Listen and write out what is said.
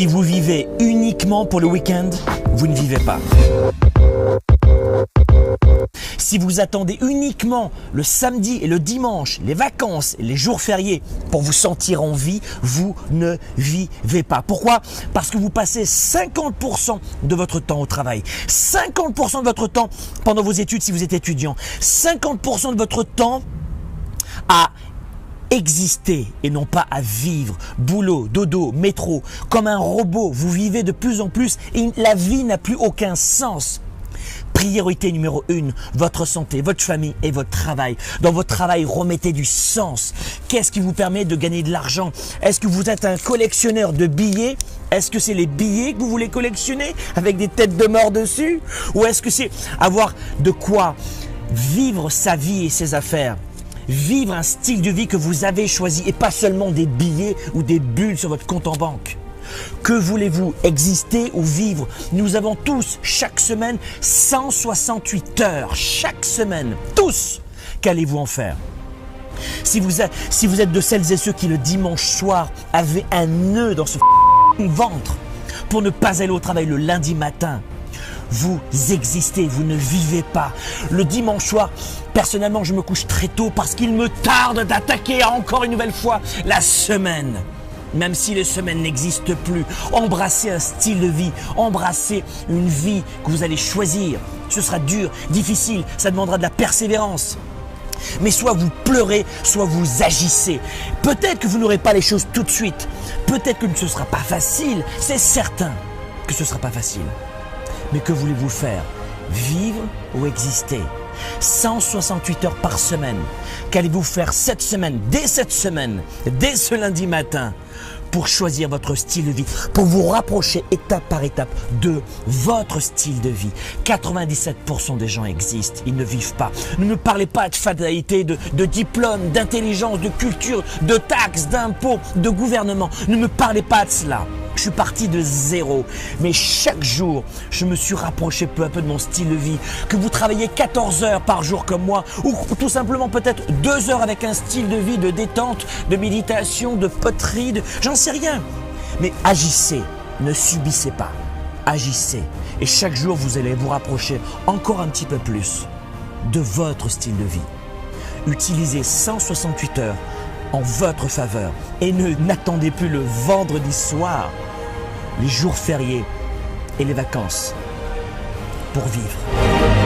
Si vous vivez uniquement pour le week-end, vous ne vivez pas. Si vous attendez uniquement le samedi et le dimanche, les vacances et les jours fériés pour vous sentir en vie, vous ne vivez pas. Pourquoi? Parce que vous passez 50% de votre temps au travail, 50% de votre temps pendant vos études si vous êtes étudiant, 50% de votre temps à exister et non pas à vivre. Boulot, dodo, métro, comme un robot, vous vivez de plus en plus et la vie n'a plus aucun sens. Priorité numéro 1, votre santé, votre famille et votre travail. Dans votre travail, remettez du sens. Qu'est-ce qui vous permet de gagner de l'argent? Est-ce que vous êtes un collectionneur de billets? Est-ce que c'est les billets que vous voulez collectionner avec des têtes de mort dessus? Ou est-ce que c'est avoir de quoi vivre sa vie et ses affaires? Vivre un style de vie que vous avez choisi et pas seulement des billets ou des bulles sur votre compte en banque. Que voulez-vous, exister ou vivre? Nous avons tous, chaque semaine, 168 heures. Chaque semaine, tous. Qu'allez-vous en faire? Si vous êtes de celles et ceux qui, le dimanche soir, avaient un nœud dans ce ventre pour ne pas aller au travail le lundi matin, vous existez, vous ne vivez pas. Le dimanche soir, personnellement, je me couche très tôt parce qu'il me tarde d'attaquer encore une nouvelle fois la semaine. Même si les semaines n'existent plus, embrassez un style de vie, embrassez une vie que vous allez choisir. Ce sera dur, difficile, ça demandera de la persévérance. Mais soit vous pleurez, soit vous agissez. Peut-être que vous n'aurez pas les choses tout de suite. Peut-être que ce ne sera pas facile. C'est certain que ce ne sera pas facile. Mais que voulez-vous faire? Vivre ou exister? 168 heures par semaine. Qu'allez-vous faire cette semaine, dès ce lundi matin, pour choisir votre style de vie, pour vous rapprocher étape par étape de votre style de vie? 97% des gens existent, ils ne vivent pas. Ne me parlez pas de fatalité, de diplôme, d'intelligence, de culture, de taxes, d'impôts, de gouvernement. Ne me parlez pas de cela. Je suis parti de zéro, mais chaque jour, je me suis rapproché peu à peu de mon style de vie. Que vous travaillez 14 heures par jour comme moi, ou tout simplement peut-être 2 heures avec un style de vie de détente, de méditation, de poterie, j'en sais rien. Mais agissez, ne subissez pas, agissez. Et chaque jour, vous allez vous rapprocher encore un petit peu plus de votre style de vie. Utilisez 168 heures en votre faveur et n'attendez plus le vendredi soir, les jours fériés et les vacances pour vivre.